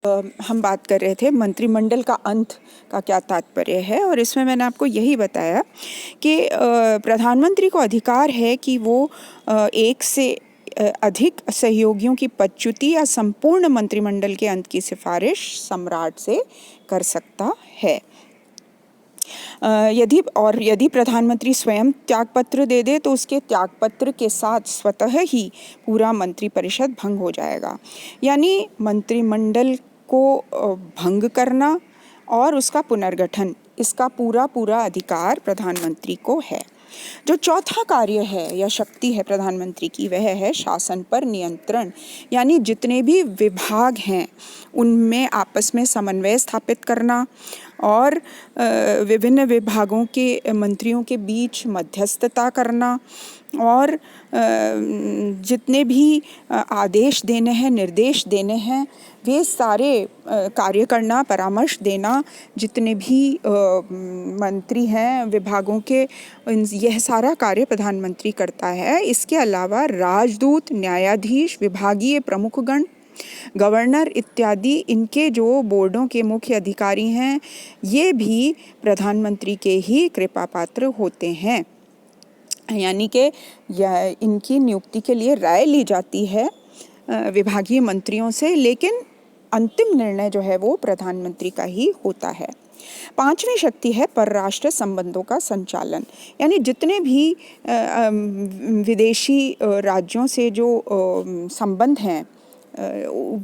हम बात कर रहे थे मंत्रिमंडल का अंत का क्या तात्पर्य है, और इसमें मैंने आपको यही बताया कि प्रधानमंत्री को अधिकार है कि वो एक से अधिक सहयोगियों की पदच्युति या संपूर्ण मंत्रिमंडल के अंत की सिफारिश सम्राट से कर सकता है। यदि प्रधानमंत्री स्वयं त्यागपत्र दे दे तो उसके त्यागपत्र के साथ स्वतः ही पूरा मंत्रिपरिषद भंग हो जाएगा। यानी मंत्रिमंडल को भंग करना और उसका पुनर्गठन, इसका पूरा अधिकार प्रधानमंत्री को है। जो चौथा कार्य है या शक्ति है प्रधानमंत्री की, वह है शासन पर नियंत्रण। यानी जितने भी विभाग हैं उनमें आपस में समन्वय स्थापित करना और विभिन्न विभागों के मंत्रियों के बीच मध्यस्थता करना और जितने भी आदेश देने हैं, निर्देश देने हैं, वे सारे कार्य करना, परामर्श देना, जितने भी मंत्री हैं विभागों के, यह सारा कार्य प्रधानमंत्री करता है। इसके अलावा राजदूत, न्यायाधीश, विभागीय प्रमुखगण, गवर्नर इत्यादि इनके जो बोर्डों के मुख्य अधिकारी हैं, ये भी प्रधानमंत्री के ही कृपा पात्र होते हैं। यानी कि इनकी नियुक्ति के लिए राय ली जाती है विभागीय मंत्रियों से, लेकिन अंतिम निर्णय जो है वो प्रधानमंत्री का ही होता है। पांचवी शक्ति है परराष्ट्र संबंधों का संचालन। यानी जितने भी विदेशी राज्यों से जो संबंध हैं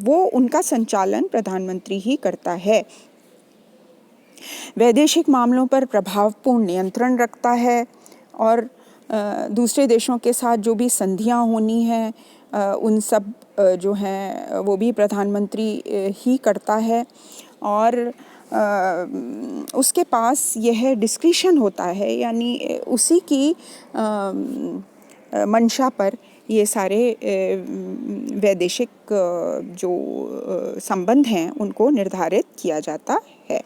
वो उनका संचालन प्रधानमंत्री ही करता है। वैदेशिक मामलों पर प्रभावपूर्ण नियंत्रण रखता है और दूसरे देशों के साथ जो भी संधियां होनी हैं उन सब जो हैं वो भी प्रधानमंत्री ही करता है। और उसके पास यह डिस्क्रिशन होता है, यानी उसी की मंशा पर ये सारे वैदेशिक जो संबंध हैं उनको निर्धारित किया जाता है।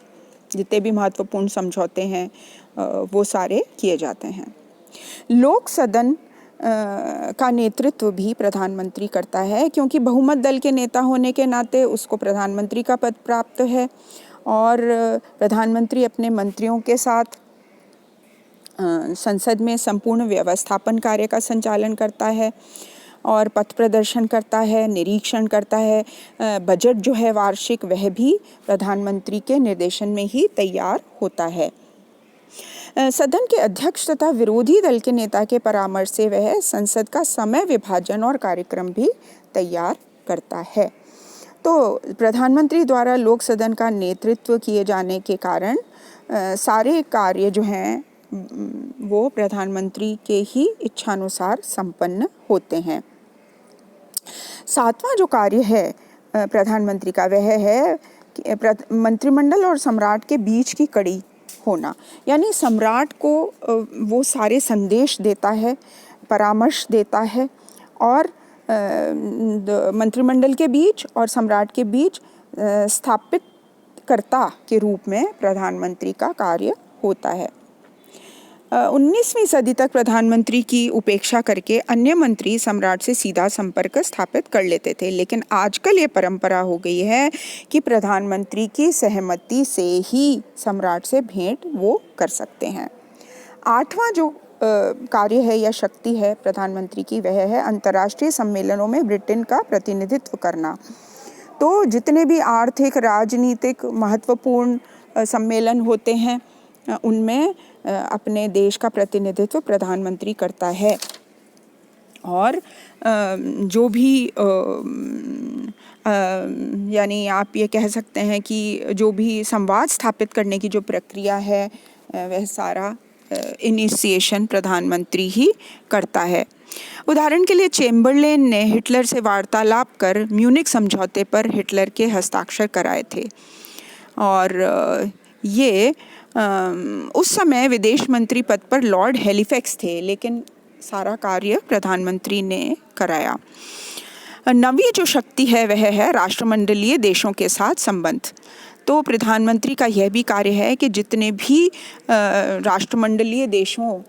जितने भी महत्वपूर्ण समझौते हैं वो सारे किए जाते हैं। लोक सदन का नेतृत्व भी प्रधानमंत्री करता है, क्योंकि बहुमत दल के नेता होने के नाते उसको प्रधानमंत्री का पद प्राप्त है और प्रधानमंत्री अपने मंत्रियों के साथ संसद में संपूर्ण व्यवस्थापन कार्य का संचालन करता है और पथ प्रदर्शन करता है, निरीक्षण करता है। बजट जो है वार्षिक, वह भी प्रधानमंत्री के निर्देशन में ही तैयार होता है। सदन के अध्यक्ष तथा विरोधी दल के नेता के परामर्श से वह संसद का समय विभाजन और कार्यक्रम भी तैयार करता है। तो प्रधानमंत्री द्वारा लोक सदन का नेतृत्व किए जाने के कारण सारे कार्य जो हैं वो प्रधानमंत्री के ही इच्छानुसार संपन्न होते हैं। सातवां जो कार्य है प्रधानमंत्री का, वह है मंत्रिमंडल और सम्राट के बीच की कड़ी होना। यानी सम्राट को वो सारे संदेश देता है, परामर्श देता है और मंत्रिमंडल के बीच और सम्राट के बीच स्थापित कर्ता के रूप में प्रधानमंत्री का कार्य होता है। 19वीं सदी तक प्रधानमंत्री की उपेक्षा करके अन्य मंत्री सम्राट से सीधा संपर्क स्थापित कर लेते थे, लेकिन आजकल ये परंपरा हो गई है कि प्रधानमंत्री की सहमति से ही सम्राट से भेंट वो कर सकते हैं। आठवां जो कार्य है या शक्ति है प्रधानमंत्री की, वह है अंतर्राष्ट्रीय सम्मेलनों में ब्रिटेन का प्रतिनिधित्व करना। तो जितने भी आर्थिक, राजनीतिक महत्वपूर्ण सम्मेलन होते हैं उनमें अपने देश का प्रतिनिधित्व प्रधानमंत्री करता है। और जो भी यानी आप ये कह सकते हैं कि जो भी संवाद स्थापित करने की जो प्रक्रिया है वह सारा इनिशिएशन प्रधानमंत्री ही करता है। उदाहरण के लिए चेम्बरलेन ने हिटलर से वार्तालाप कर म्यूनिख समझौते पर हिटलर के हस्ताक्षर कराए थे और ये उस समय विदेश मंत्री पद पर लॉर्ड हैलिफैक्स थे, लेकिन सारा कार्य प्रधानमंत्री ने कराया। नवीं जो शक्ति है वह है राष्ट्रमंडलीय देशों के साथ संबंध। तो प्रधानमंत्री का यह भी कार्य है कि जितने भी राष्ट्रमंडलीय देशों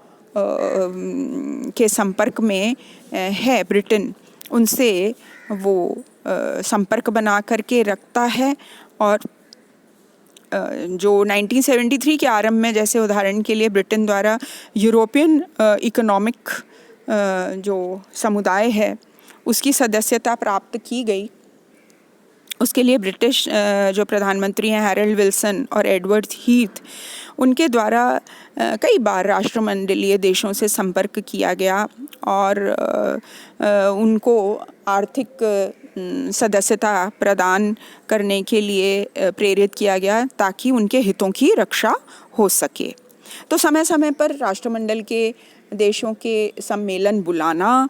के संपर्क में है ब्रिटेन, उनसे वो संपर्क बना करके रखता है। और जो 1973 के आरंभ में, जैसे उदाहरण के लिए ब्रिटेन द्वारा यूरोपियन इकोनॉमिक जो समुदाय है उसकी सदस्यता प्राप्त की गई, उसके लिए ब्रिटिश जो प्रधानमंत्री हैं हैरोल्ड विल्सन और एडवर्ड हीथ, उनके द्वारा कई बार राष्ट्रमंडलीय देशों से संपर्क किया गया और उनको आर्थिक सदस्यता प्रदान करने के लिए प्रेरित किया गया ताकि उनके हितों की रक्षा हो सके। तो समय समय पर राष्ट्रमंडल के देशों के सम्मेलन बुलाना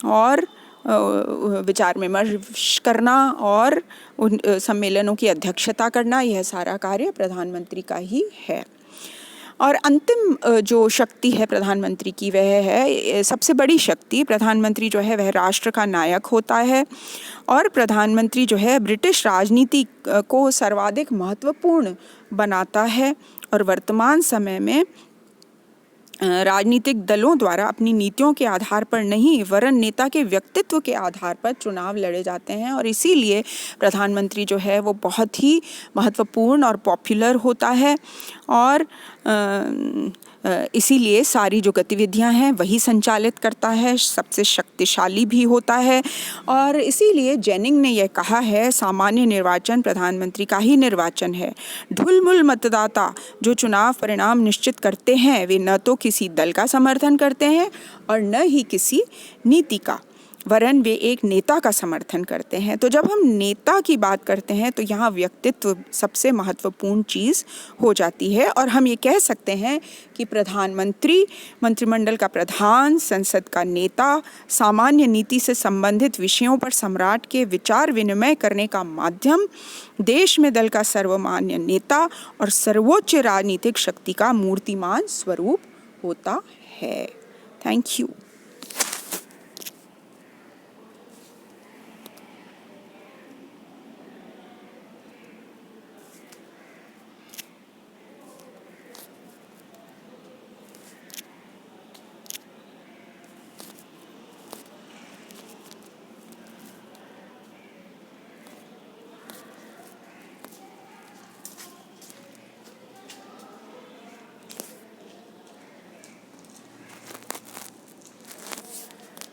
और विचार विमर्श करना और उन सम्मेलनों की अध्यक्षता करना, यह सारा कार्य प्रधानमंत्री का ही है। और अंतिम जो शक्ति है प्रधानमंत्री की, वह है सबसे बड़ी शक्ति। प्रधानमंत्री जो है वह राष्ट्र का नायक होता है और प्रधानमंत्री जो है ब्रिटिश राजनीति को सर्वाधिक महत्वपूर्ण बनाता है। और वर्तमान समय में राजनीतिक दलों द्वारा अपनी नीतियों के आधार पर नहीं वरन नेता के व्यक्तित्व के आधार पर चुनाव लड़े जाते हैं और इसीलिए प्रधानमंत्री जो है वो बहुत ही महत्वपूर्ण और पॉपुलर होता है। और इसीलिए सारी जो गतिविधियां हैं वही संचालित करता है, सबसे शक्तिशाली भी होता है। और इसीलिए जेनिंग ने यह कहा है, सामान्य निर्वाचन प्रधानमंत्री का ही निर्वाचन है। ढुलमुल मतदाता जो चुनाव परिणाम निश्चित करते हैं वे न तो किसी दल का समर्थन करते हैं और न ही किसी नीति का, वरन वे एक नेता का समर्थन करते हैं। तो जब हम नेता की बात करते हैं तो यहाँ व्यक्तित्व सबसे महत्वपूर्ण चीज़ हो जाती है। और हम ये कह सकते हैं कि प्रधानमंत्री, मंत्रिमंडल का प्रधान, संसद का नेता, सामान्य नीति से संबंधित विषयों पर सम्राट के विचार विनिमय करने का माध्यम, देश में दल का सर्वमान्य नेता और सर्वोच्च राजनीतिक शक्ति का मूर्तिमान स्वरूप होता है। Thank you.